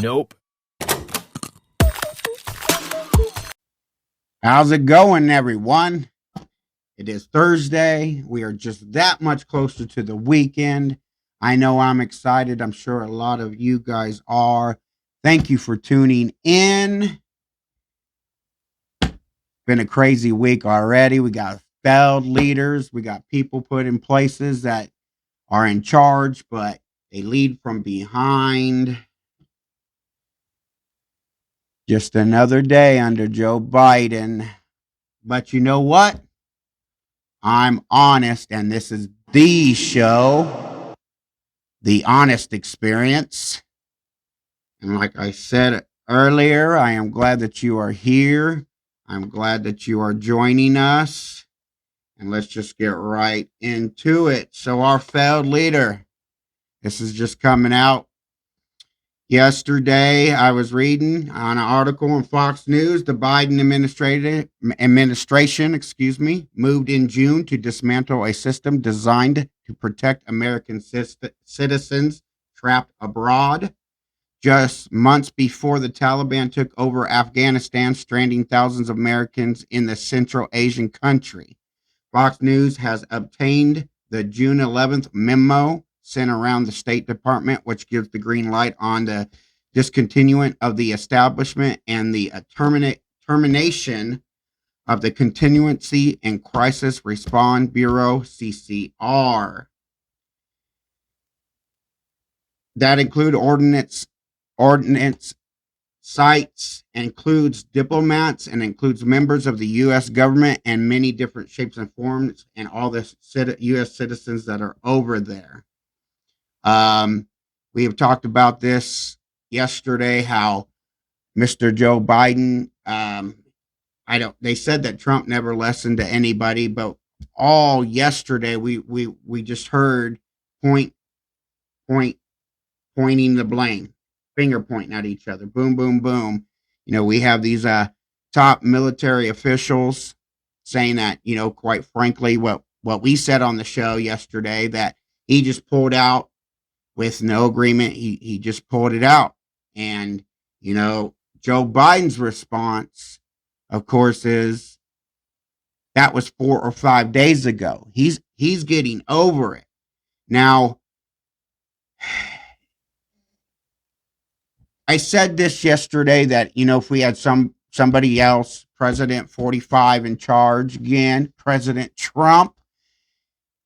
Nope. How's it going, everyone? It is Thursday. We are just that much closer to the weekend. I know I'm excited. I'm sure a lot of you guys are. Thank you for tuning in. Been a crazy week already. We got failed leaders. We got people put in places that are in charge, but they lead from behind. Just another day under Joe Biden. But you know what? I'm honest, and this is the show, The Honest Experience. And like I said earlier, I am glad that you are here. I'm glad that you are joining us. And let's just get right into it. So our failed leader, this is just coming out. Yesterday, I was reading on an article on Fox News. The Biden administration, moved in June to dismantle a system designed to protect American citizens trapped abroad. Just months before the Taliban took over Afghanistan, stranding thousands of Americans in the Central Asian country. Fox News has obtained the June 11th memo sent around the State Department, which gives the green light on the discontinuance of the establishment and the termination of the Contingency and Crisis Response Bureau, CCR. That include ordinance sites, includes diplomats, and includes members of the U.S. government and many different shapes and forms, and all the U.S. citizens that are over there. We have talked about this yesterday, how Mr. Joe Biden, they said that Trump never listened to anybody, but all yesterday we just heard pointing the blame, finger pointing at each other, boom, boom, boom. You know, we have these top military officials saying that, you know, quite frankly, what we said on the show yesterday, that he just pulled out with no agreement. He just pulled it out. And, you know, Joe Biden's response, of course, is that was 4 or 5 days ago. He's getting over it. Now, I said this yesterday that, you know, if we had somebody else, President 45 in charge again, President Trump,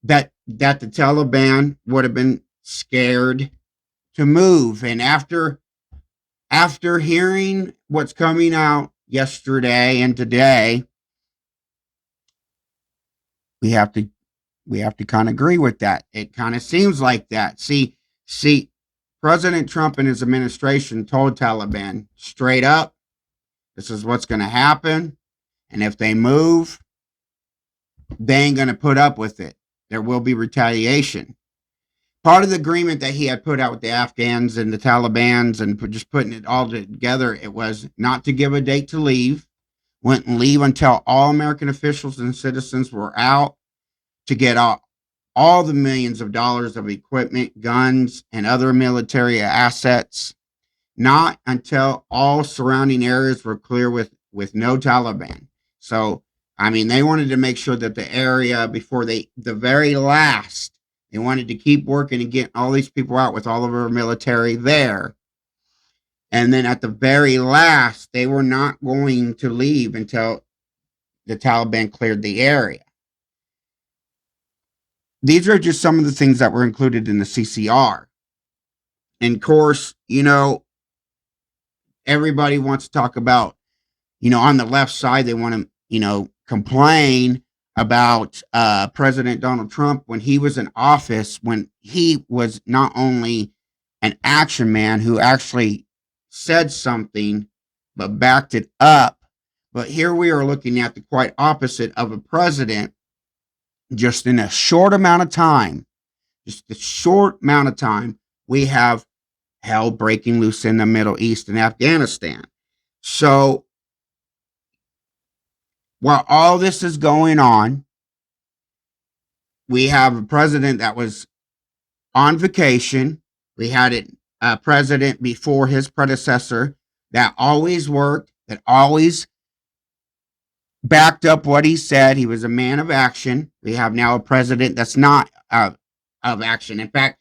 that the Taliban would have been scared to move. And after hearing what's coming out yesterday and today, we have to kind of agree with that. It kind of seems like that. See, President Trump and his administration told Taliban straight up, this is what's going to happen. And if they move, they ain't going to put up with it. There will be retaliation. Part of the agreement that he had put out with the Afghans and the Talibans and just putting it all together, it was not to give a date to leave, wouldn't leave until all American officials and citizens were out, to get all the millions of dollars of equipment, guns, and other military assets, not until all surrounding areas were clear with no Taliban. So, I mean, they wanted to make sure that the area before the very last, they wanted to keep working and get all these people out with all of our military there. And then at the very last, they were not going to leave until the Taliban cleared the area. These are just some of the things that were included in the CCR. And of course, you know, everybody wants to talk about, you know, on the left side, they want to, you know, complain about President Donald Trump when he was in office, when he was not only an action man who actually said something, but backed it up. But here we are looking at the quite opposite of a president, just in a short amount of time, we have hell breaking loose in the Middle East and Afghanistan. So while all this is going on, we have a president that was on vacation. We had president before his predecessor that always worked, that always backed up what he said. He was a man of action. We have now a president that's not of action. In fact,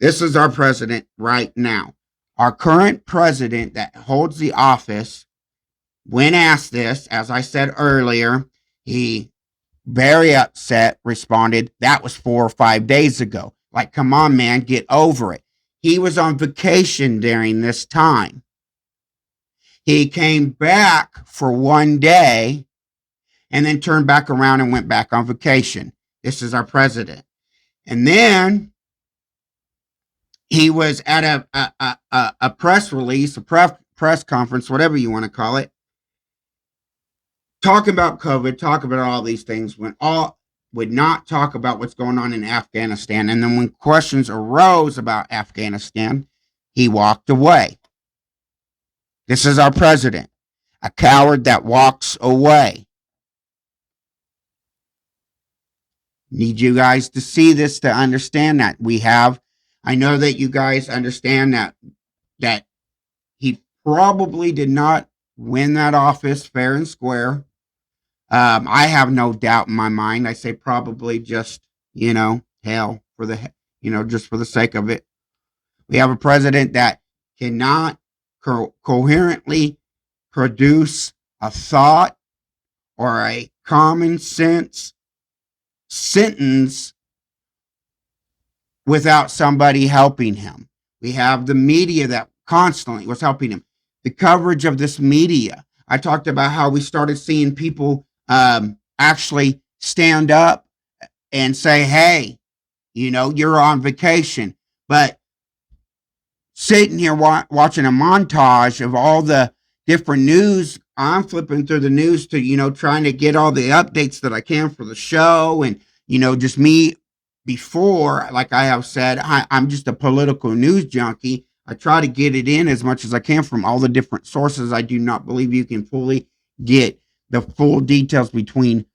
this is our president right now. Our current president that holds the office, when asked this, as I said earlier, he very upset responded, that was 4 or 5 days ago. Like, come on, man, get over it. He was on vacation during this time. He came back for 1 day and then turned back around and went back on vacation. This is our president. And then he was at a press release, a press conference, whatever you want to call it, talking about COVID, talking about all these things, would not talk about what's going on in Afghanistan. And then when questions arose about Afghanistan, he walked away. This is our president, a coward that walks away. Need you guys to see this to understand that I know that you guys understand that he probably did not win that office fair and square. I have no doubt in my mind. I say probably just, hell for the, just for the sake of it. We have a president that cannot coherently produce a thought or a common sense sentence without somebody helping him. We have the media that constantly was helping him. The coverage of this media. I talked about how we started seeing people actually stand up and say, hey, you're on vacation. But sitting here watching a montage of all the different news, I'm flipping through the news to, trying to get all the updates that I can for the show. And, just me before, like I have said, I'm just a political news junkie. I try to get it in as much as I can from all the different sources. I do not believe you can fully get the full details between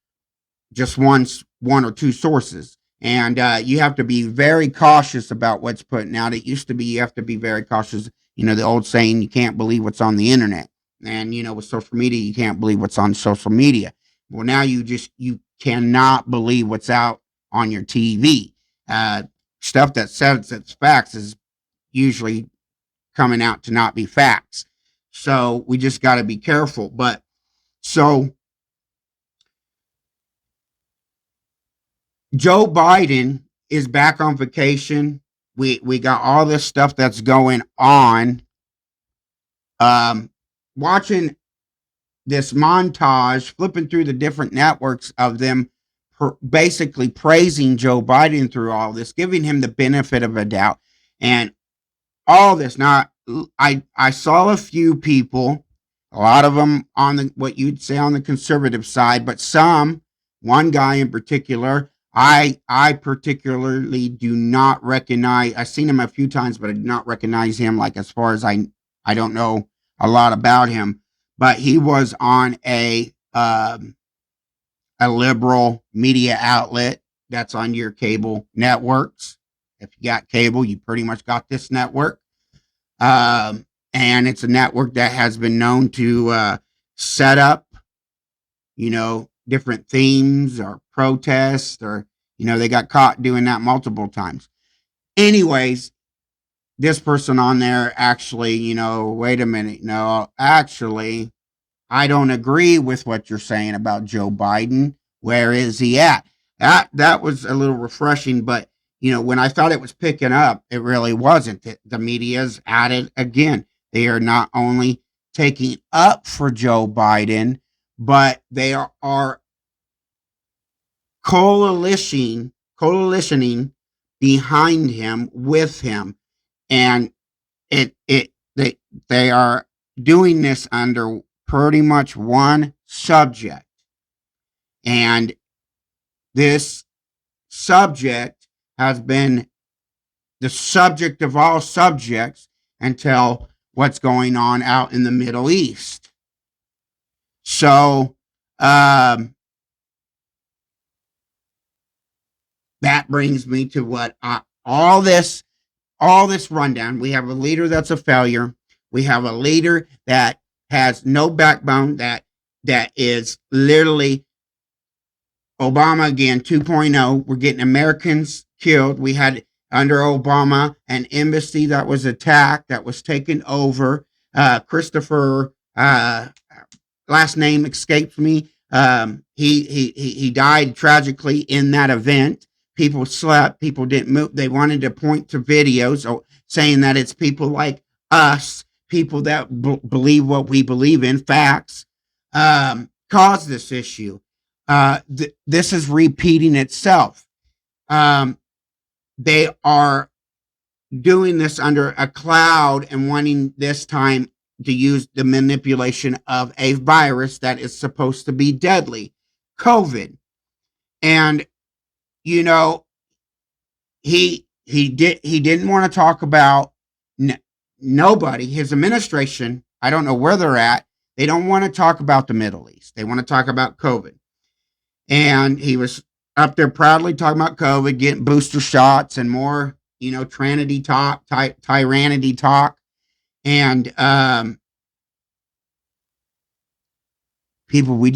just one or two sources. And you have to be very cautious about what's put out. It used to be you have to be very cautious. The old saying, you can't believe what's on the internet. And, with social media, you can't believe what's on social media. Well, now you cannot believe what's out on your TV. Stuff that says it's facts is usually coming out to not be facts. So we just got to be careful. But so Joe Biden is back on vacation. We got all this stuff that's going on. Watching this montage, flipping through the different networks of them basically praising Joe Biden through all this, giving him the benefit of a doubt, and all this. Now, I saw a few people, a lot of them on what you'd say on the conservative side, but one guy in particular, I particularly do not recognize. I've seen him a few times, but I do not recognize him. Like, as far as I don't know a lot about him, but he was on a liberal media outlet that's on your cable networks. If you got cable, you pretty much got this network. And it's a network that has been known to set up, different themes or protests, or, they got caught doing that multiple times. Anyways, this person on there actually, wait a minute. No, actually, I don't agree with what you're saying about Joe Biden. Where is he at? That was a little refreshing, but when I thought it was picking up, it really wasn't. The media's at it again. They are not only taking up for Joe Biden, but they are coalitioning behind him, with him, and they are doing this under pretty much one subject. And this subject has been the subject of all subjects until what's going on out in the Middle East. So that brings me to what all this all this rundown. We have a leader that's a failure. We have a leader that has no backbone, that is literally Obama again 2.0. We're getting Americans killed. We had under Obama an embassy that was attacked, that was taken over. Christopher, last name escapes me. He died tragically in that event. People slept. People didn't move. They wanted to point to videos saying that it's people like us, people that believe what we believe in, facts, caused this issue. This is repeating itself. They are doing this under a cloud and wanting this time to use the manipulation of a virus that is supposed to be deadly, COVID. And you know, he didn't want to talk about nobody. His administration, I don't know where they're at. They don't want to talk about the Middle East. They want to talk about COVID. And he was up there proudly talking about COVID, getting booster shots and more, trinity talk, tyrannity talk. And people, we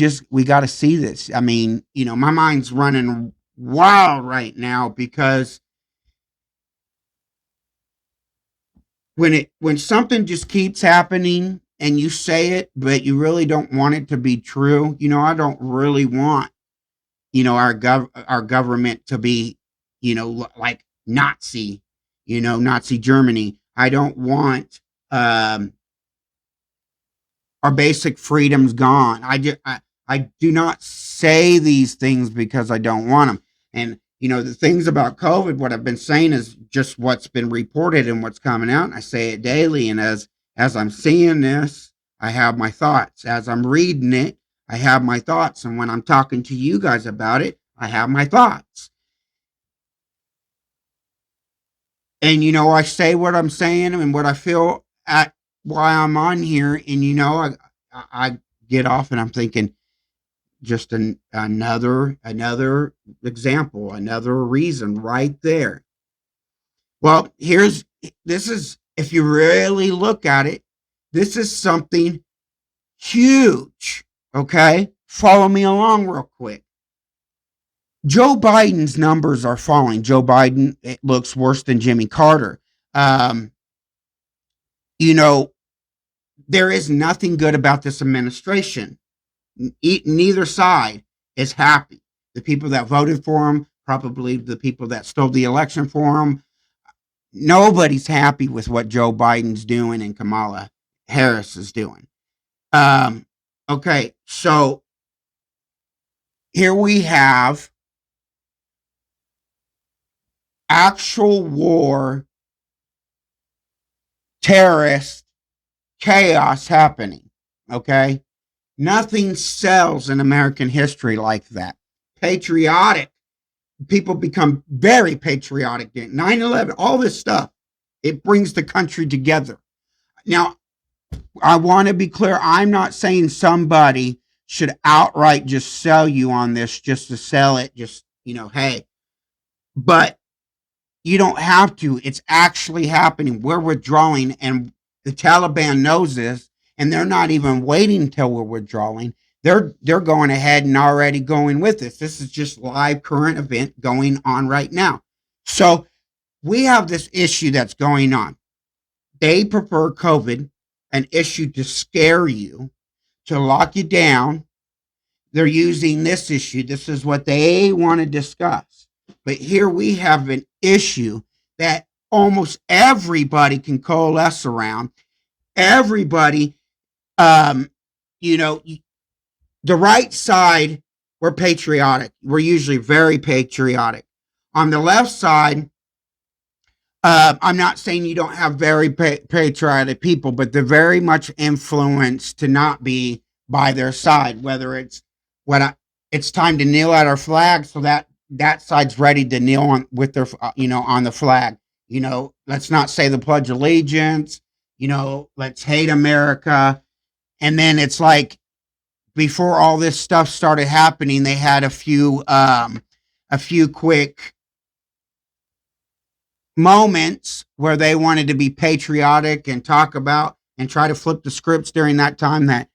got to see this. I mean, my mind's running wild right now because when something just keeps happening and you say it, but you really don't want it to be true, I don't really want, our government to be, like Nazi, Nazi Germany. I don't want our basic freedoms gone. I do not say these things because I don't want them. And, the things about COVID, what I've been saying is just what's been reported and what's coming out. And I say it daily. And as I'm seeing this, I have my thoughts. As I'm reading it, I have my thoughts. And when I'm talking to you guys about it, I have my thoughts. And, I say what I'm saying and what I feel at why I'm on here. And, I get off and I'm thinking, just another example, another reason right there. Well, this is, if you really look at it, this is something huge. Okay. Follow me along real quick. Joe Biden's numbers are falling. Joe Biden, it looks worse than Jimmy Carter. There is nothing good about this administration. Neither side is happy. The people that voted for him, probably the people that stole the election for him, nobody's happy with what Joe Biden's doing and Kamala Harris is doing. Okay, so here we have actual war, terrorist chaos happening. Okay. Nothing sells in American history like that. Patriotic. People become very patriotic. 9/11, all this stuff, it brings the country together. Now, I want to be clear. I'm not saying somebody should outright just sell you on this just to sell it. Just, hey. But you don't have to. It's actually happening. We're withdrawing, and the Taliban knows this. And they're not even waiting until we're withdrawing. They're going ahead and already going with this. This is just live current event going on right now. So we have this issue that's going on. They prefer COVID, an issue to scare you, to lock you down. They're using this issue. This is what they want to discuss. But here we have an issue that almost everybody can coalesce around. Everybody, the right side, we're patriotic. We're usually very patriotic. On the left side, I'm not saying you don't have very patriotic people, but they're very much influenced to not be by their side, whether it's it's time to kneel at our flag so that side's ready to kneel on with their, on the flag. Let's not say the Pledge of Allegiance, let's hate America. And then it's like, before all this stuff started happening, they had a few quick moments where they wanted to be patriotic and talk about and try to flip the scripts during that time that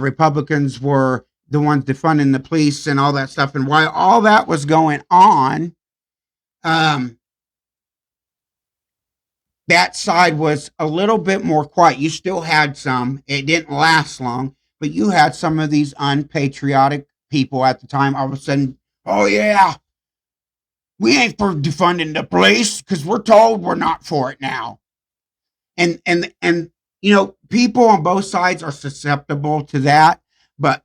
Republicans were the ones defunding the police and all that stuff. And while all that was going on, um, that side was a little bit more quiet. You still had some, it didn't last long, but you had some of these unpatriotic people at the time all of a sudden, oh, yeah, we ain't for defunding the police because we're told we're not for it now. And people on both sides are susceptible to that, but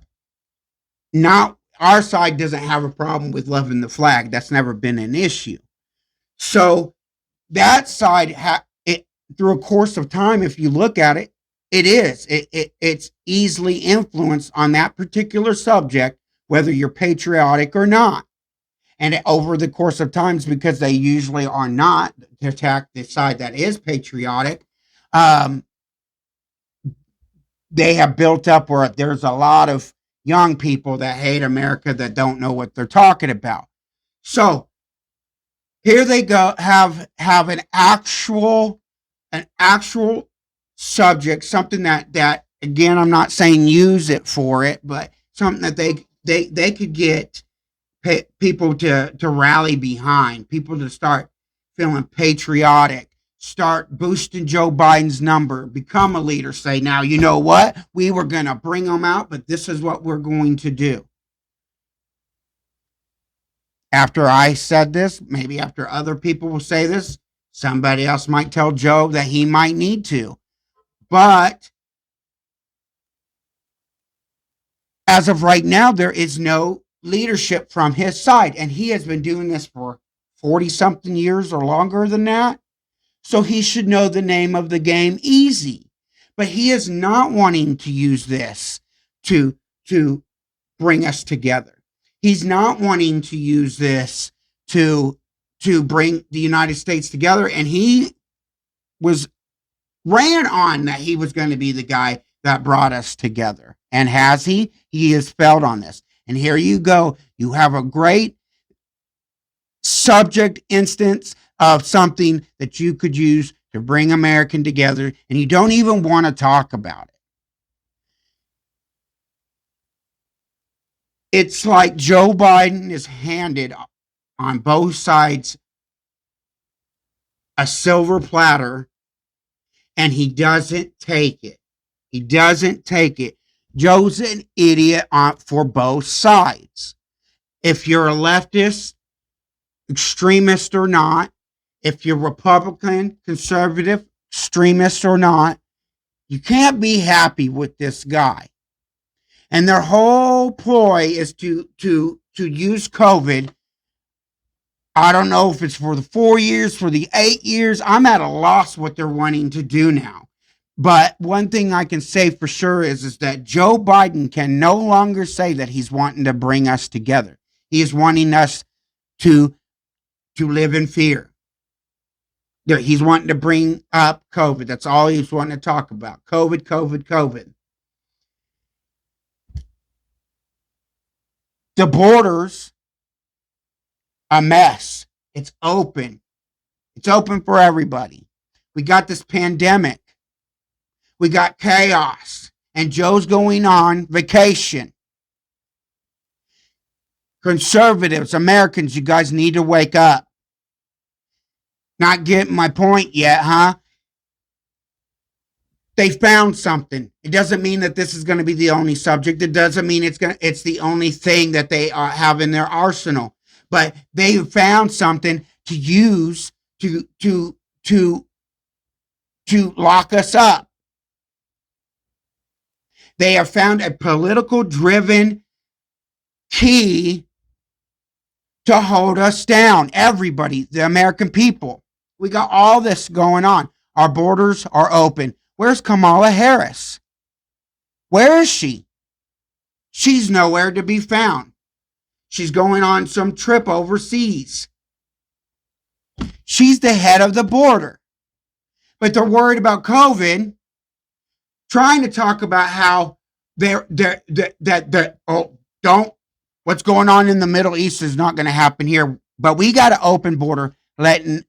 not our side doesn't have a problem with loving the flag. That's never been an issue. So that side, through a course of time, if you look at it, it's easily influenced on that particular subject, whether you're patriotic or not. And over the course of times, because they usually are not to attack the side that is patriotic, they have built up where there's a lot of young people that hate America that don't know what they're talking about. So here they go, have an actual subject, something that again, I'm not saying use it for it, but something that they could get people to rally behind, people to start feeling patriotic, start boosting Joe Biden's number, become a leader, say, now, you know what? We were going to bring them out, but this is what we're going to do. After I said this, maybe after other people will say this, somebody else might tell Joe that he might need to. But as of right now, there is no leadership from his side. And he has been doing this for 40-something years or longer than that. So he should know the name of the game easy. But he is not wanting to use this to bring us together. He's not wanting to use this to bring the United States together. And he ran on that he was going to be the guy that brought us together. And has he? He has failed on this. And here you go. You have a great subject instance of something that you could use to bring American together, and you don't even want to talk about it. It's like Joe Biden is handed on both sides a silver platter, and he doesn't take it. He doesn't take it. Joe's an idiot for both sides. If you're a leftist, extremist or not, if you're Republican, conservative, extremist or not, you can't be happy with this guy. And their whole ploy is to use COVID. I don't know if it's for the 4 years, for the 8 years. I'm at a loss what they're wanting to do now. But one thing I can say for sure is that Joe Biden can no longer say that he's wanting to bring us together. He is wanting us to live in fear. He's wanting to bring up COVID. That's all he's wanting to talk about. COVID, COVID, COVID. The border's a mess. It's open. It's open for everybody. We got this pandemic. We got chaos. And Joe's going on vacation. Conservatives, Americans, you guys need to wake up. Not getting my point yet, huh? They found something. It doesn't mean that this is going to be the only subject. It doesn't mean it's the only thing that they have in their arsenal. But they found something to use to lock us up. They have found a political driven key to hold us down. Everybody, the American people. We got all this going on. Our borders are open. Where's Kamala Harris? Where is she? She's nowhere to be found. She's going on some trip overseas. She's the head of the border. But they're worried about COVID, trying to talk about how what's going on in the Middle East is not going to happen here. But we got an open border, letting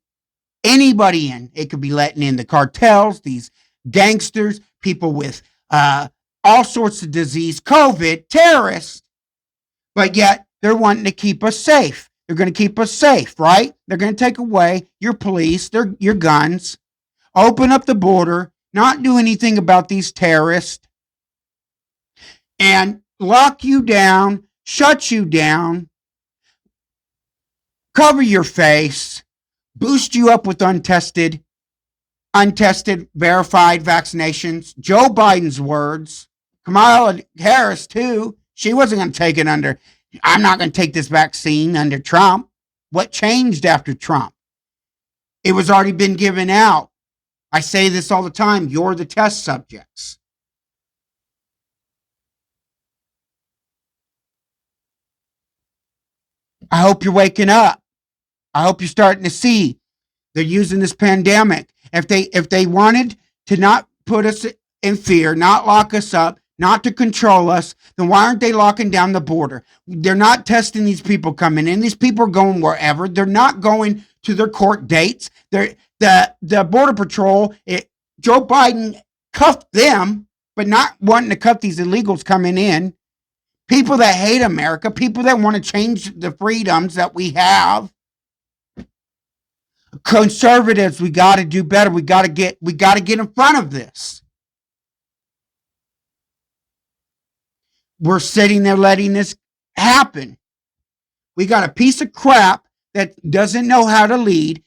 anybody in. It could be letting in the cartels, these gangsters, people with all sorts of disease, COVID, terrorists, but yet they're wanting to keep us safe. They're going to keep us safe, right? They're going to take away your police, your guns, open up the border, not do anything about these terrorists, and lock you down, shut you down, cover your face, boost you up with untested, verified vaccinations. Joe Biden's words. Kamala Harris, too. She wasn't going to take it under. I'm not going to take this vaccine under Trump. What changed after Trump? It was already been given out. I say this all the time. You're the test subjects. I hope you're waking up. I hope you're starting to see they're using this pandemic. If they wanted to not put us in fear, not lock us up, not to control us, then why aren't they locking down the border? They're not testing these people coming in. These people are going wherever. They're not going to their court dates. The Border Patrol, Joe Biden cuffed them, but not wanting to cuff these illegals coming in. People that hate America, people that want to change the freedoms that we have. Conservatives, we got to do better. We got to get in front of this. We're sitting there letting this happen. We got a piece of crap that doesn't know how to lead,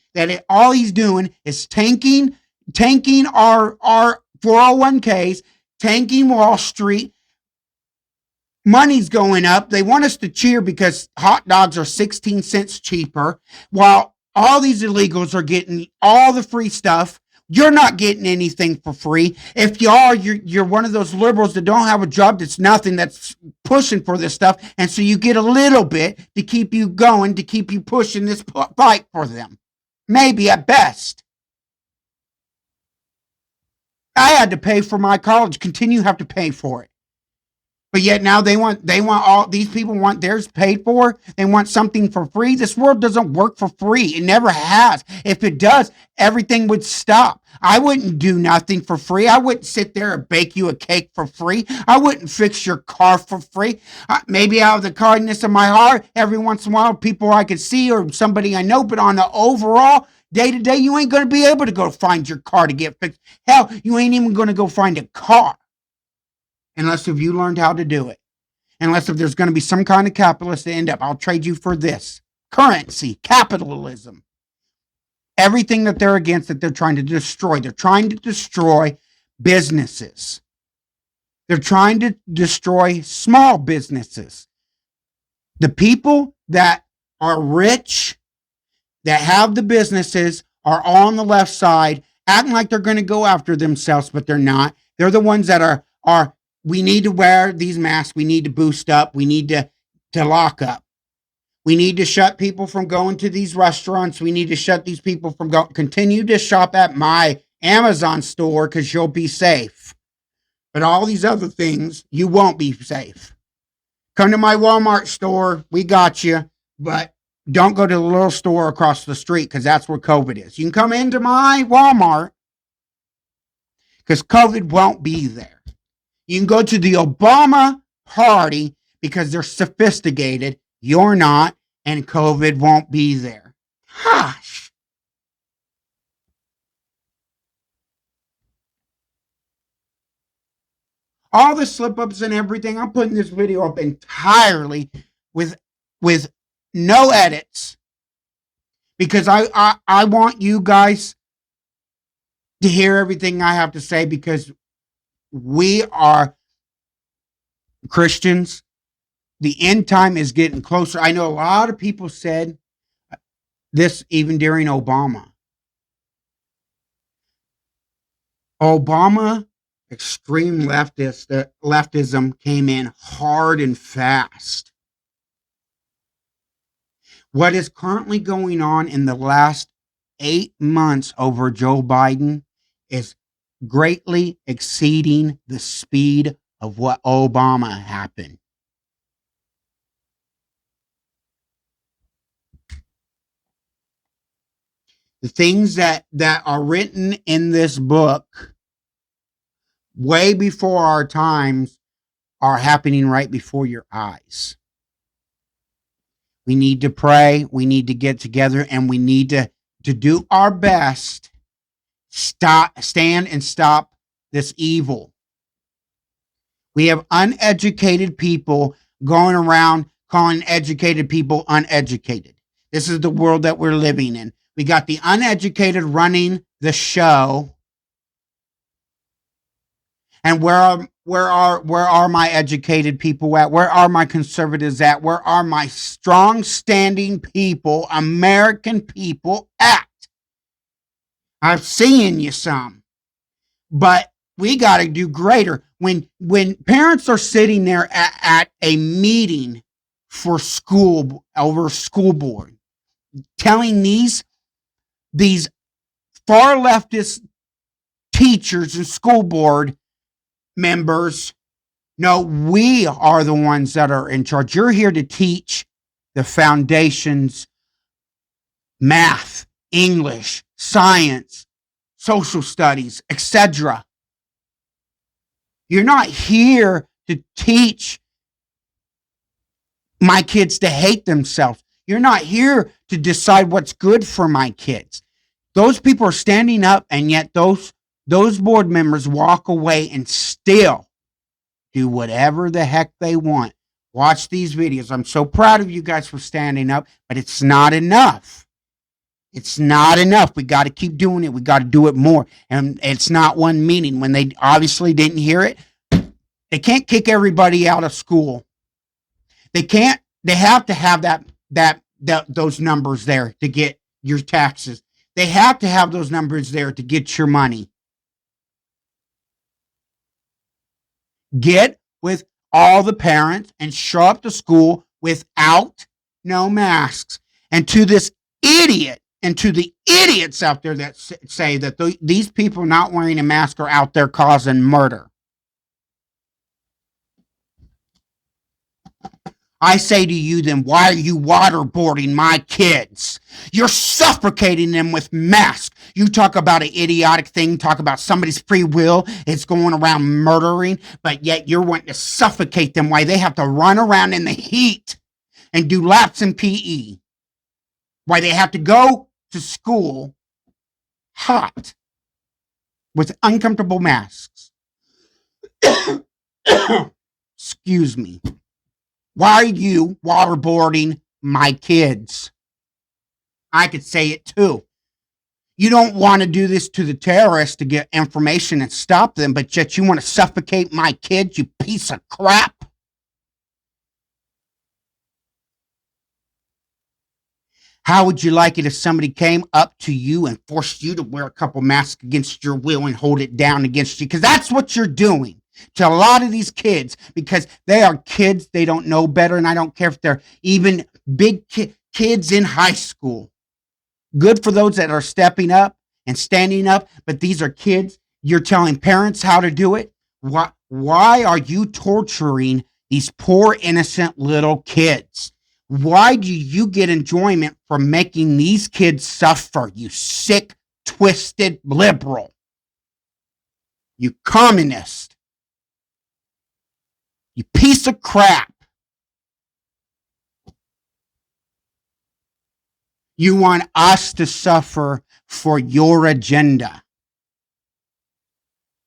all he's doing is tanking our 401ks, tanking Wall Street. Money's going up. They want us to cheer because hot dogs are 16 cents cheaper, while all these illegals are getting all the free stuff. You're not getting anything for free. If you are, you're one of those liberals that don't have a job, that's nothing, that's pushing for this stuff. And so you get a little bit to keep you going, to keep you pushing this fight for them. Maybe at best. I had to pay for my college, continue to have to pay for it. But yet now they want all these people want theirs paid for. They want something for free. This world doesn't work for free. It never has. If it does, everything would stop. I wouldn't do nothing for free. I wouldn't sit there and bake you a cake for free. I wouldn't fix your car for free. Maybe out of the kindness of my heart, every once in a while, people I could see or somebody I know, but on the overall, day to day, you ain't going to be able to go find your car to get fixed. Hell, you ain't even going to go find a car. Unless if you learned how to do it. Unless if there's going to be some kind of capitalist to end up, I'll trade you for this. Currency, capitalism. Everything that they're against, that they're trying to destroy. They're trying to destroy businesses. They're trying to destroy small businesses. The people that are rich, that have the businesses, are all on the left side, acting like they're going to go after themselves, but they're not. They're the ones that are we need to wear these masks. We need to boost up. We need to lock up. We need to shut people from going to these restaurants. We need to shut these people from going. Continue to shop at my Amazon store because you'll be safe. But all these other things, you won't be safe. Come to my Walmart store. We got you. But don't go to the little store across the street because that's where COVID is. You can come into my Walmart because COVID won't be there. You can go to the Obama party because they're sophisticated. You're not, and COVID won't be there. Gosh. All the slip-ups and everything, I'm putting this video up entirely with no edits because I want you guys to hear everything I have to say because we are Christians. The end time is getting closer. I know a lot of people said this even during Obama. Extreme leftism came in hard and fast. What is currently going on in the last 8 months over Joe Biden is greatly exceeding the speed of what Obama happened. The things that are written in this book way before our times are happening right before your eyes. We need to pray. We need to get together, and we need to do our best. Stand and stop this evil. We have uneducated people going around calling educated people uneducated. This is the world that we're living in. We got the uneducated running the show. And where are my educated people at? Where are my conservatives at? Where are my strong standing people, American people at? I've seen you some, but we got to do greater. When parents are sitting there at a meeting for school, over school board, telling these far leftist teachers and school board members, no, we are the ones that are in charge. You're here to teach the foundations, math, English, science, social studies, etc. You're not here to teach my kids to hate themselves. You're not here to decide what's good for my kids. Those people are standing up, and yet those board members walk away and still do whatever the heck they want. Watch these videos. I'm so proud of you guys for standing up, but it's not enough. It's not enough. We got to keep doing it. We got to do it more. And it's not one meeting. When they obviously didn't hear it, they can't kick everybody out of school. They can't. They have to have those numbers there to get your taxes. They have to have those numbers there to get your money. Get with all the parents and show up to school without no masks. And to this idiot, and to the idiots out there that say that these people not wearing a mask are out there causing murder, I say to you, then why are you waterboarding my kids? You're suffocating them with masks. You talk about an idiotic thing, talk about somebody's free will. It's going around murdering, but yet you're wanting to suffocate them while they have to run around in the heat and do laps in PE. Why they have to go to school hot with uncomfortable masks. Excuse me. Why are you waterboarding my kids? I could say it too. You don't want to do this to the terrorists to get information and stop them, but yet you want to suffocate my kids, you piece of crap. How would you like it if somebody came up to you and forced you to wear a couple masks against your will and hold it down against you? Because that's what you're doing to a lot of these kids, because they are kids. They don't know better, and I don't care if they're even big kids in high school. Good for those that are stepping up and standing up, but these are kids. You're telling parents how to do it. Why are you torturing these poor, innocent little kids? Why do you get enjoyment from making these kids suffer, you sick, twisted liberal? You communist. You piece of crap. You want us to suffer for your agenda.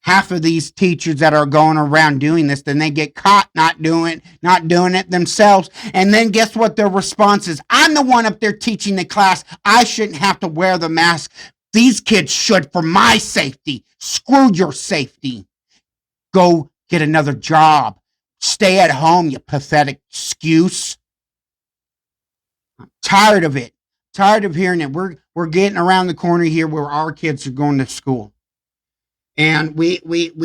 Half of these teachers that are going around doing this, then they get caught not doing it themselves. And then guess what their response is? I'm the one up there teaching the class. I shouldn't have to wear the mask. These kids should for my safety. Screw your safety. Go get another job. Stay at home, you pathetic excuse. I'm tired of it. Tired of hearing it. We're getting around the corner here where our kids are going to school. And we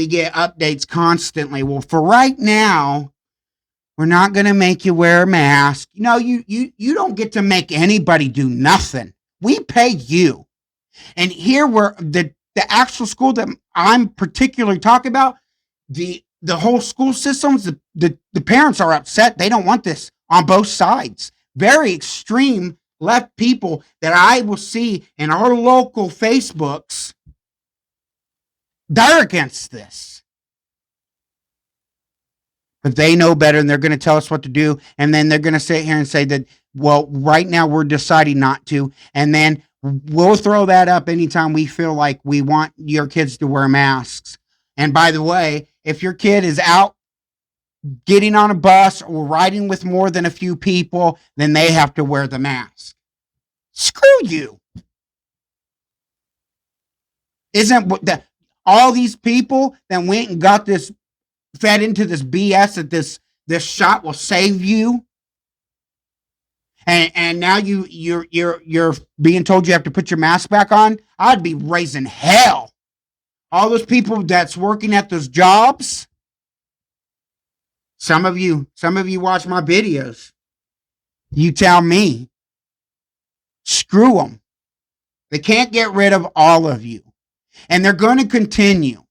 get updates constantly. Well, for right now, we're not going to make you wear a mask. No, you don't get to make anybody do nothing. We pay you. And here where the actual school that I'm particularly talking about, the whole school systems, the parents are upset. They don't want this on both sides. Very extreme left people that I will see in our local Facebooks, they're against this. But they know better, and they're going to tell us what to do. And then they're going to sit here and say that, well, right now we're deciding not to. And then we'll throw that up anytime we feel like we want your kids to wear masks. And by the way, if your kid is out getting on a bus or riding with more than a few people, then they have to wear the mask. Screw you. Isn't that all these people that went and got this, fed into this BS that this shot will save you, and now you're being told you have to put your mask back on? I'd be raising hell. All those people that's working at those jobs. Some of you watch my videos. You tell me. Screw them. They can't get rid of all of you. And they're going to continue.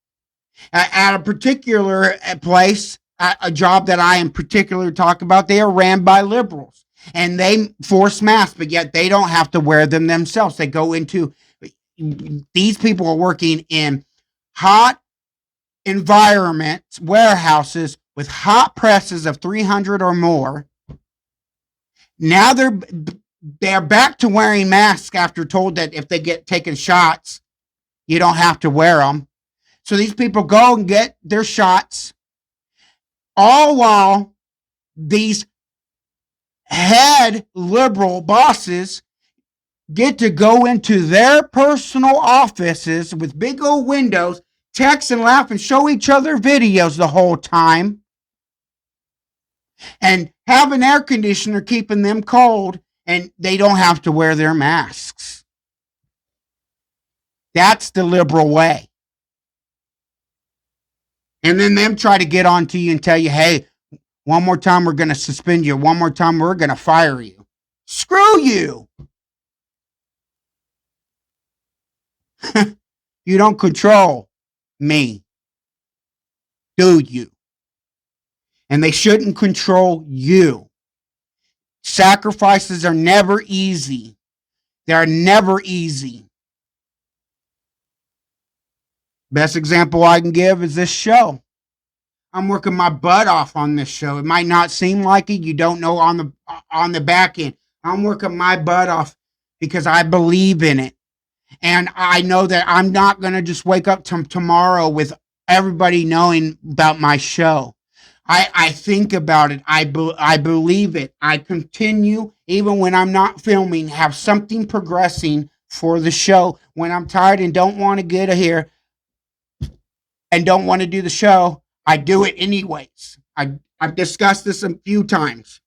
At a particular place, a job that I in particular talk about, they are ran by liberals. And they force masks, but yet they don't have to wear them themselves. They go into, these people are working in hot environments, warehouses with hot presses of 300 or more. Now they're back to wearing masks after told that if they get taken shots, you don't have to wear them. So these people go and get their shots, all while these head liberal bosses get to go into their personal offices with big old windows, text and laugh and show each other videos the whole time, and have an air conditioner keeping them cold, and they don't have to wear their masks. That's the liberal way. And then them try to get on to you and tell you, hey, one more time we're going to suspend you. One more time we're going to fire you. Screw you. You don't control me, do you? And they shouldn't control you. Sacrifices are never easy. They're never easy. Best example I can give is this show. I'm working my butt off on this show. It might not seem like it. You don't know on the back end. I'm working my butt off because I believe in it. And I know that I'm not going to just wake up tomorrow with everybody knowing about my show. I think about it. I believe it. I continue, even when I'm not filming, have something progressing for the show. When I'm tired and don't want to get here and don't want to do the show, I do it anyways. I've discussed this a few times.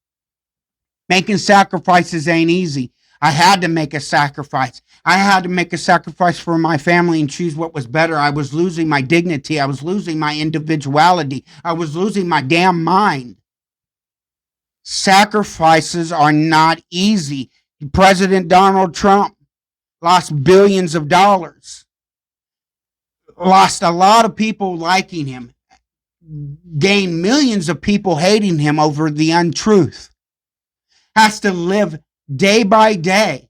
Making sacrifices ain't easy. I had to make a sacrifice. I had to make a sacrifice for my family and choose what was better. I was losing my dignity. I was losing my individuality. I was losing my damn mind. Sacrifices are not easy. President Donald Trump lost billions of dollars. Lost a lot of people liking him. Gained millions of people hating him over the untruth. Has to live day by day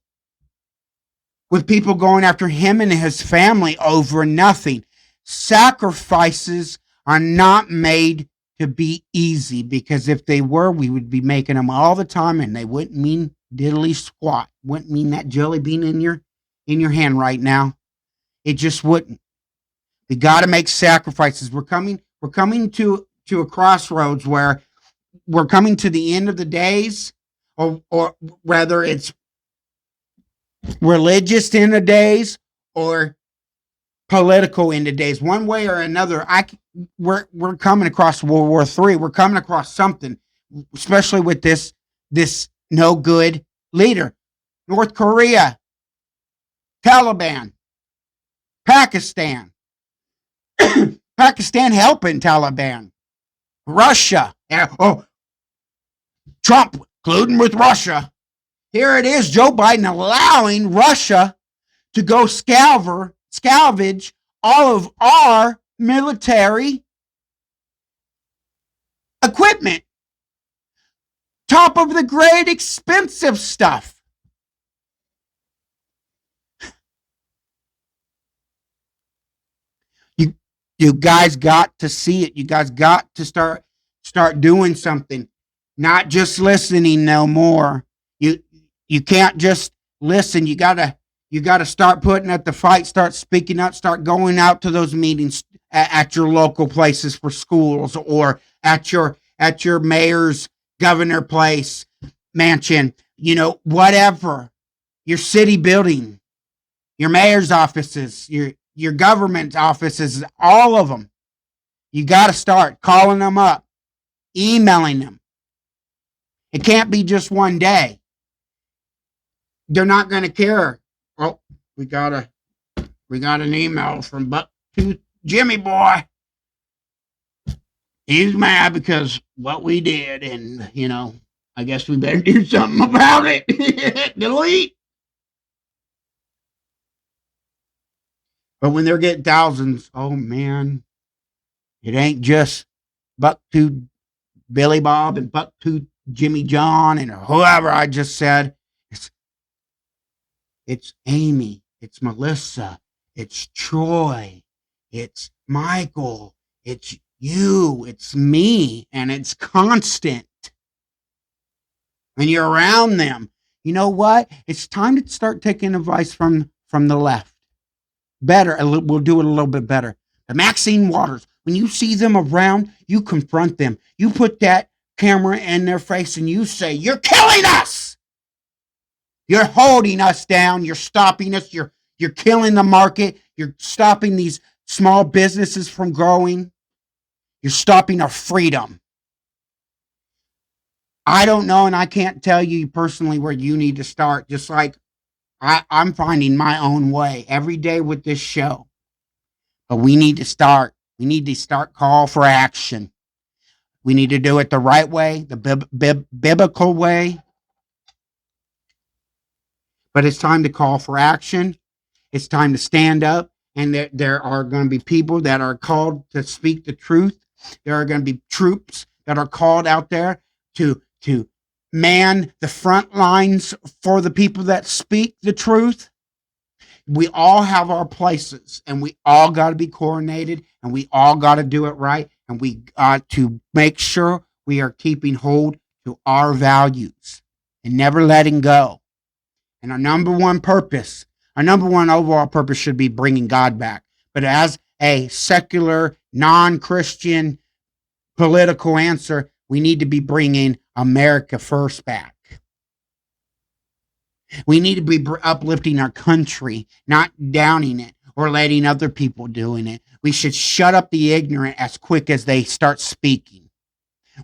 with people going after him and his family over nothing. Sacrifices are not made to be easy, because if they were, we would be making them all the time, and they wouldn't mean diddly squat. Wouldn't mean that jelly bean in your hand right now. It just wouldn't. We got to make sacrifices. We're coming to a crossroads where we're coming to the end of the days, or rather it's religious end of days or political end of days. One way or another, we're coming across World War III. We're coming across something, especially with this no good leader. North Korea, Taliban, Pakistan. Pakistan helping Taliban. Russia. Trump colluding with Russia. Here it is, Joe Biden allowing Russia to go salvage all of our military equipment. Top of the grade expensive stuff. You guys got to see it. You guys got to start doing something, not just listening no more. You you can't just listen. You gotta start putting up the fight. Start speaking up. Start going out to those meetings at your local places for schools, or at your mayor's governor place mansion. Whatever, your city building, your mayor's offices, your government offices, all of them. You got to start calling them up, emailing them. It can't be just one day. They're not going to care. Oh, we got an email from to Jimmy boy. He's mad because what we did, and I guess we better do something about it. Delete. But when they're getting thousands, oh man, it ain't just Bucktooth Billy Bob and Bucktooth Jimmy John and whoever I just said. It's Amy, it's Melissa, it's Troy, it's Michael, it's you, it's me, and it's constant. When you're around them, you know what? It's time to start taking advice from the left. Better, we'll do it a little bit better. The Maxine Waters, when you see them around, you confront them. You put that camera in their face and you say, "You're killing us. You're holding us down. You're stopping us. You're killing the market. You're stopping these small businesses from growing. You're stopping our freedom." I don't know, and I can't tell you personally where you need to start. Just like I'm finding my own way every day with this show. But we need to start. We need to start call for action. We need to do it the right way, the biblical way. But it's time to call for action. It's time to stand up. And there are going to be people that are called to speak the truth. There are going to be troops that are called out there to man the front lines for the people that speak the truth. We all have our places, and we all got to be coordinated, and we all got to do it right, and we got to make sure we are keeping hold to our values and never letting go. And our number one overall purpose should be bringing God back. But as a secular, non-Christian political answer, we need to be bringing America first back. We need to be uplifting our country, not downing it or letting other people doing it. We should shut up the ignorant as quick as they start speaking.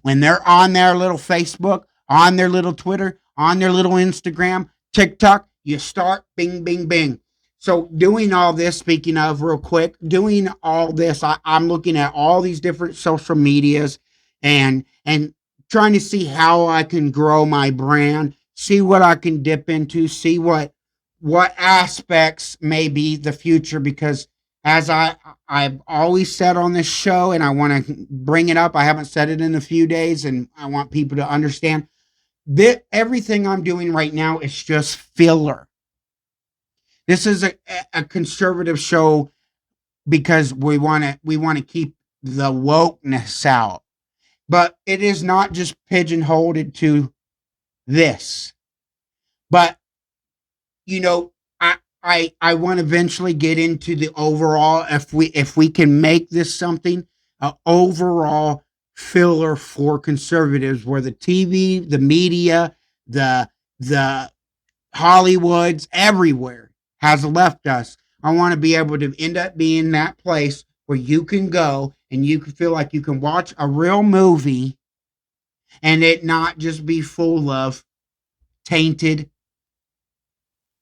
When they're on their little Facebook, on their little Twitter, on their little Instagram, TikTok, you start bing, bing, bing. So doing all this, speaking of real quick, doing all this, I'm looking at all these different social medias and trying to see how I can grow my brand, see what I can dip into, see what aspects may be the future, because as I've always said on this show, and I want to bring it up, I haven't said it in a few days, and I want people to understand that everything I'm doing right now is just filler. This is a conservative show because we want to keep the wokeness out. But it is not just pigeonholed to this. But I want to eventually get into the overall, if we can make this something, an overall filler for conservatives, where the TV, the media, the Hollywoods, everywhere has left us. I want to be able to end up being that place where you can go and you can feel like you can watch a real movie and it not just be full of tainted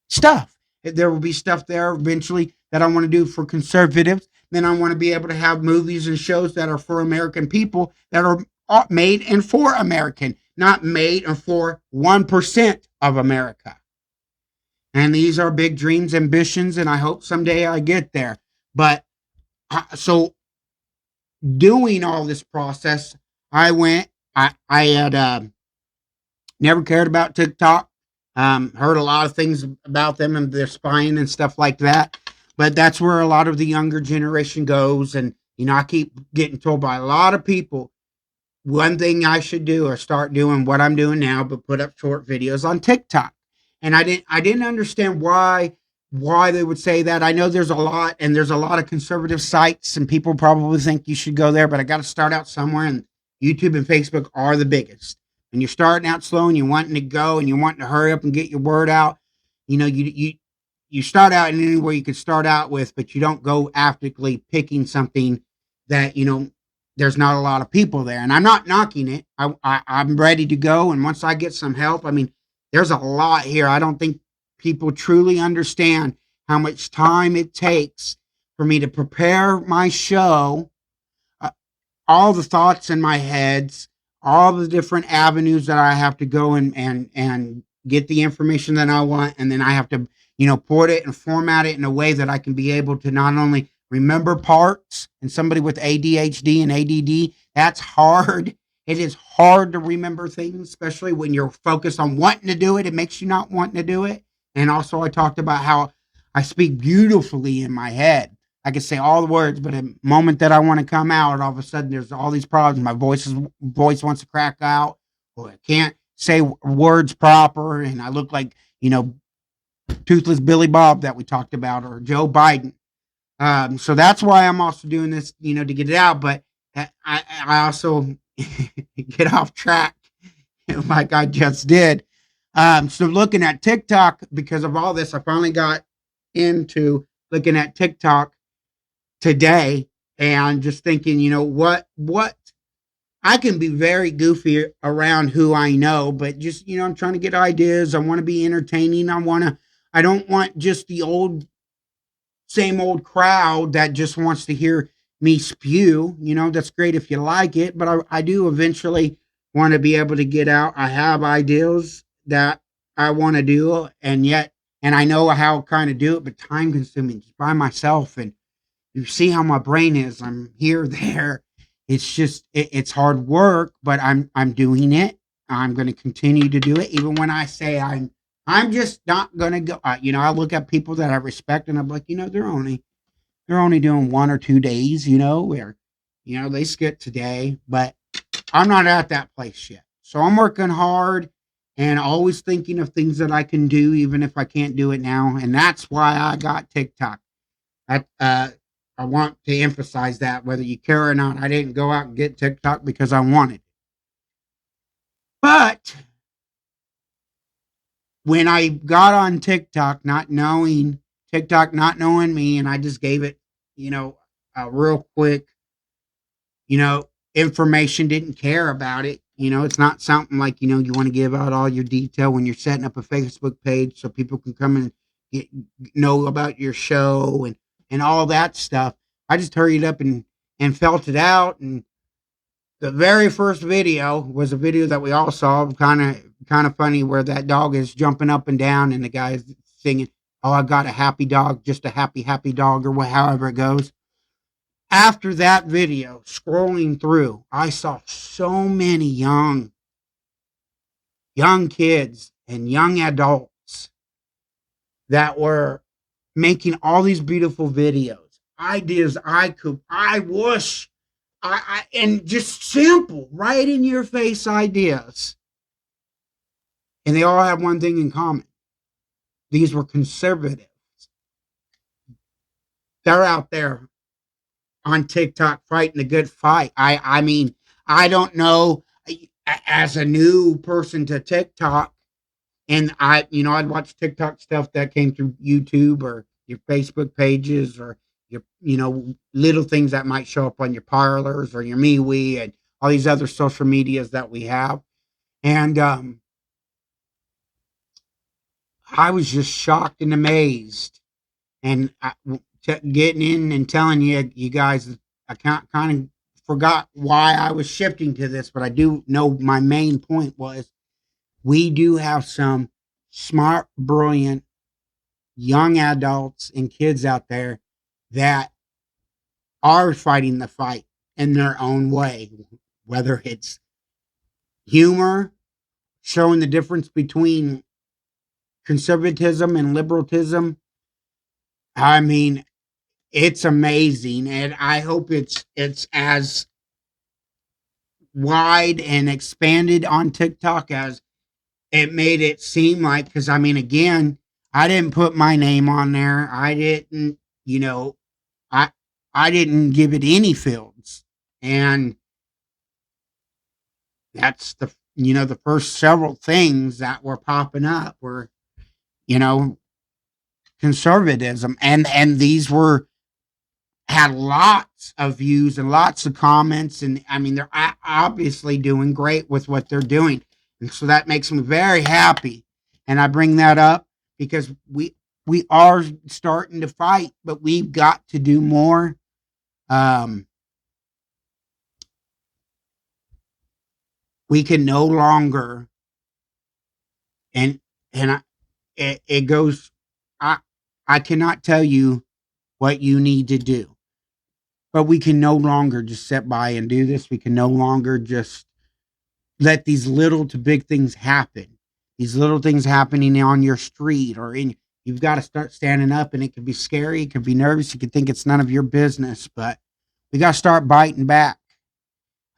stuff. There will be stuff there eventually that I want to do for conservatives. Then I want to be able to have movies and shows that are for American people, that are made and for American, not made and for 1% of America. And these are big dreams, ambitions, and I hope someday I get there. But so doing all this process, I had never cared about TikTok. Heard a lot of things about them and their spying and stuff like that. But that's where a lot of the younger generation goes. And, I keep getting told by a lot of people one thing I should do or start doing what I'm doing now, but put up short videos on TikTok. And I didn't understand why they would say that. I know there's a lot of conservative sites and people probably think you should go there, but I got to start out somewhere, and YouTube and Facebook are the biggest. When you're starting out slow and you're wanting to go and you're wanting to hurry up and get your word out, you start out in anywhere you could start out with, but you don't go actively picking something that there's not a lot of people there. And I'm not knocking it. I'm ready to go. And once I get some help, I mean, there's a lot here. I don't think people truly understand how much time it takes for me to prepare my show, uh, all the thoughts in my heads, all the different avenues that I have to go and get the information that I want, and then I have to put it and format it in a way that I can be able to not only remember parts, and somebody with ADHD and ADD, that's hard. It is hard to remember things, especially when you're focused on wanting to do it. It makes you not wanting to do it. And also, I talked about how I speak beautifully in my head. I can say all the words, but the moment that I want to come out, all of a sudden there's all these problems. My voice wants to crack out, or I can't say words proper, and I look like toothless Billy Bob that we talked about, or Joe Biden. So that's why I'm also doing this, to get it out. But I also get off track like I just did. So looking at TikTok, because of all this, I finally got into looking at TikTok today and just thinking, what I can be very goofy around who I know, but just, I'm trying to get ideas. I want to be entertaining. I don't want just the same old crowd that just wants to hear me spew. That's great if you like it, but I do eventually want to be able to get out. I have ideas that I want to do, and I know how to kind of do it, but time consuming just by myself. And you see how my brain is. I'm here, there. It's just, it's hard work, but I'm doing it. I'm going to continue to do it, even when I say I'm just not gonna go. I look at people that I respect, and I'm like, they're only doing 1 or 2 days, where, they skip today, but I'm not at that place yet. So I'm working hard and always thinking of things that I can do, even if I can't do it now. And that's why I got TikTok. I want to emphasize that, whether you care or not. I didn't go out and get TikTok because I wanted it, but when I got on TikTok not knowing me, and I just gave it, a real quick, you know, information, didn't care about it. It's not something like, you want to give out all your detail when you're setting up a Facebook page so people can come and get, know about your show and all that stuff. I just hurried up and felt it out. And the very first video was a video that we all saw, kind of funny, where that dog is jumping up and down and the guy is singing, "Oh, I got a happy dog, just a happy, happy dog," or however it goes. After that video, scrolling through, I saw so many young kids and young adults that were making all these beautiful videos, ideas I wish, and just simple, right in your face ideas. And they all have one thing in common. These were conservatives. They're out there on TikTok fighting a good fight. I mean, I don't know, as a new person to TikTok, and I'd watch TikTok stuff that came through YouTube or your Facebook pages, or your, little things that might show up on your parlors or your MeWe and all these other social medias that we have. And I was just shocked and amazed. And getting in and telling you guys, I kind of forgot why I was shifting to this, but I do know my main point was we do have some smart, brilliant young adults and kids out there that are fighting the fight in their own way, whether it's humor, showing the difference between conservatism and liberalism. I mean, it's amazing, and I hope it's as wide and expanded on TikTok as it made it seem like. Because I mean, again, I didn't put my name on there. I didn't, you know, I I didn't give it any fields, and that's the first several things that were popping up were you know conservatism, and these were had lots of views and lots of comments, and I mean they're obviously doing great with what they're doing, and so that makes me very happy. And I bring that up because we are starting to fight, but we've got to do more. Um, we can no longer, and it goes. I I cannot tell you what you need to do, but we can no longer just sit by and do this. We can no longer just let these little to big things happen. These little things happening on your street or in you've got to start standing up, and it can be scary, it can be nervous, you can think it's none of your business, but we got to start biting back.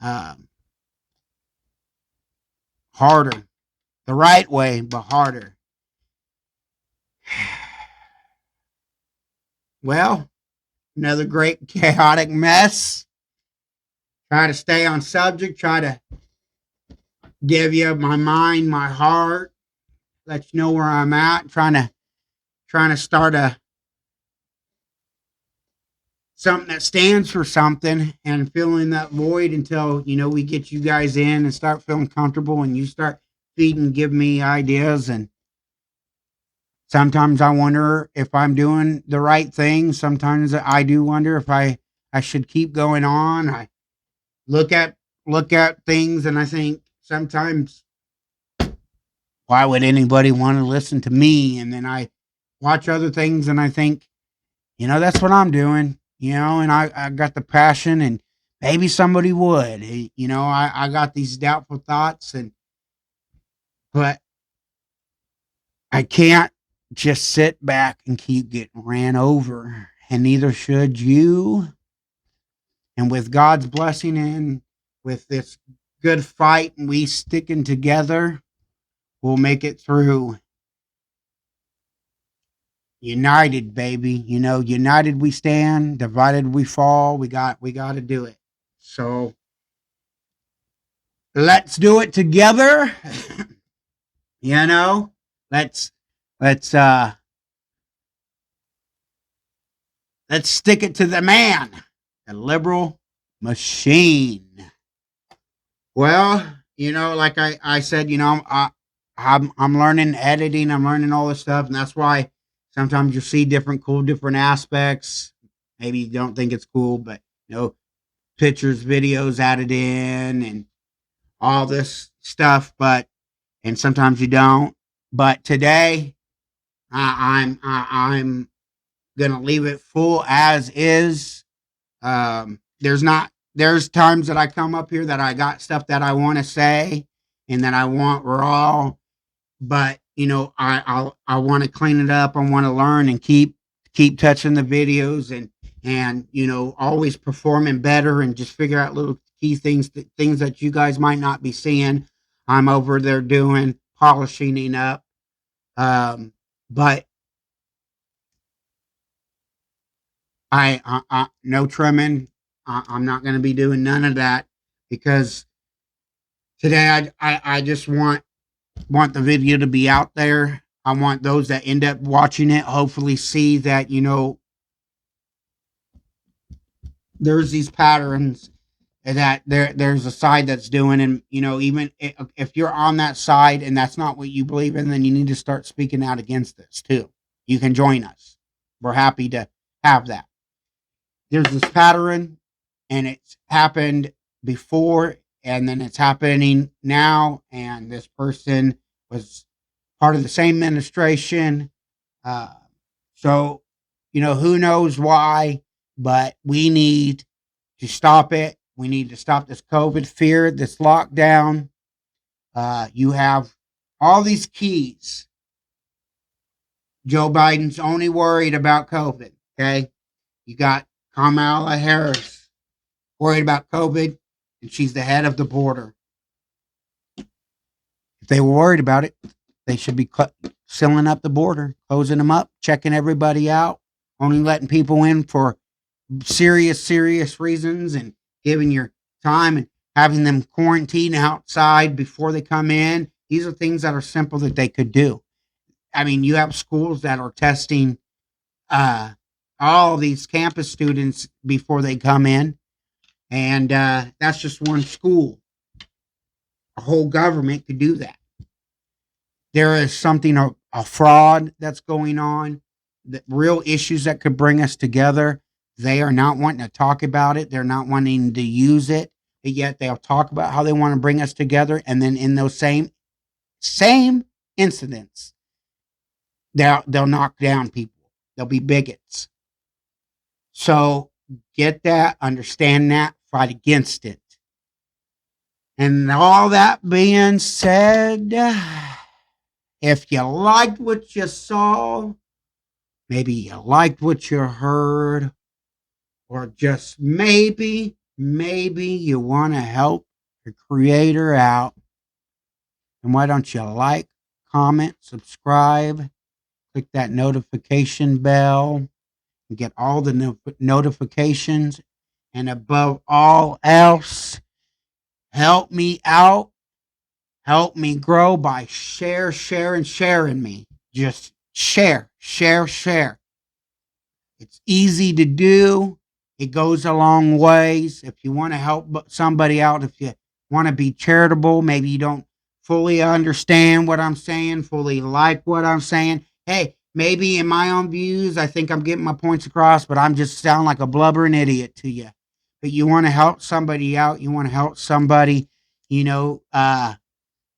Um, Harder, the right way, but harder. Well, another great chaotic mess. Try to stay on subject, try to give you my mind, my heart, let you know where I'm at, trying to start a something that stands for something and filling that void until we get you guys in and start feeling comfortable and you start feeding give me ideas. And sometimes I wonder if I'm doing the right thing. Sometimes I do wonder if I should keep going on. I look at things and I think sometimes, why would anybody want to listen to me? And then I watch other things and I think, that's what I'm doing, and I got the passion and maybe somebody would. I got these doubtful thoughts, but I can't just sit back and keep getting ran over, and neither should you. And with God's blessing and with this good fight and we sticking together, we'll make it through. United, baby. United we stand, divided we fall. We got to do it. So let's do it together. you know, let's let's uh let's stick it to the man, the liberal machine. Well, like I said, I'm learning editing, I'm learning all this stuff, and that's why sometimes you see different aspects. Maybe you don't think it's cool, but pictures, videos added in, and all this stuff. And sometimes you don't. But today, I'm gonna leave it full as is. There's times that I come up here that I got stuff that I want to say and that I want raw, but I want to clean it up. I want to learn and keep touching the videos and always performing better and just figure out little key things that you guys might not be seeing. I'm over there doing polishing it up, but I no trimming. I'm not going to be doing none of that because today I just want the video to be out there. I want those that end up watching it hopefully see that there's these patterns and that there's a side that's doing, and even if you're on that side and that's not what you believe in, then you need to start speaking out against this too. You can join us. We're happy to have that. There's this pattern, and it's happened before, and then it's happening now, and this person was part of the same administration. Uh, so, who knows why, but we need to stop it. We need to stop this COVID fear, this lockdown. You have all these keys. Joe Biden's only worried about COVID, okay? You got Kamala Harris worried about COVID, and she's the head of the border. If they were worried about it, they should be sealing up the border, closing them up, checking everybody out, only letting people in for serious reasons, and giving your time and having them quarantine outside before they come in. These are things that are simple that they could do. I mean, you have schools that are testing all these campus students before they come in, and that's just one school. A whole government could do that. There is something, a fraud that's going on, the real issues that could bring us together. They are not wanting to talk about it. They're not wanting to use it, but yet they'll talk about how they want to bring us together. And then in those same incidents, they'll knock down people. They'll be bigots. So get that, understand that, fight against it. And all that being said, if you liked what you saw, maybe you liked what you heard, or just maybe you want to help the creator out, and why don't you like, comment, subscribe, click that notification bell, and get all the notifications. And above all else, help me out. Help me grow by sharing me. Just share. It's easy to do. It goes a long ways. If you want to help somebody out, if you want to be charitable, maybe you don't fully understand what I'm saying, fully like what I'm saying. Hey, maybe in my own views, I think I'm getting my points across, but I'm just sound like a blubbering idiot to you. But you want to help somebody out. You want to help somebody,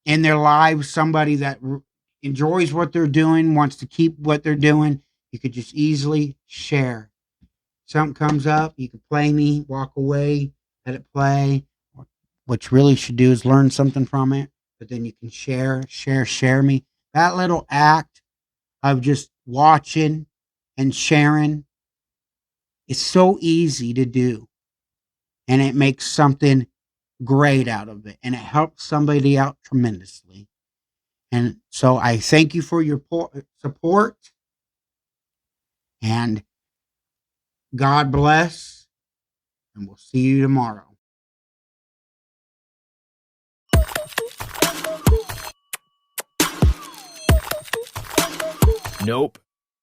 in their lives, somebody that enjoys what they're doing, wants to keep what they're doing. You could just easily share. Something comes up, you can play me, walk away, let it play. What you really should do is learn something from it, but then you can share me. That little act of just watching and sharing is so easy to do, and it makes something great out of it, and it helps somebody out tremendously. And so I thank you for your support, and God bless, and we'll see you tomorrow. Nope.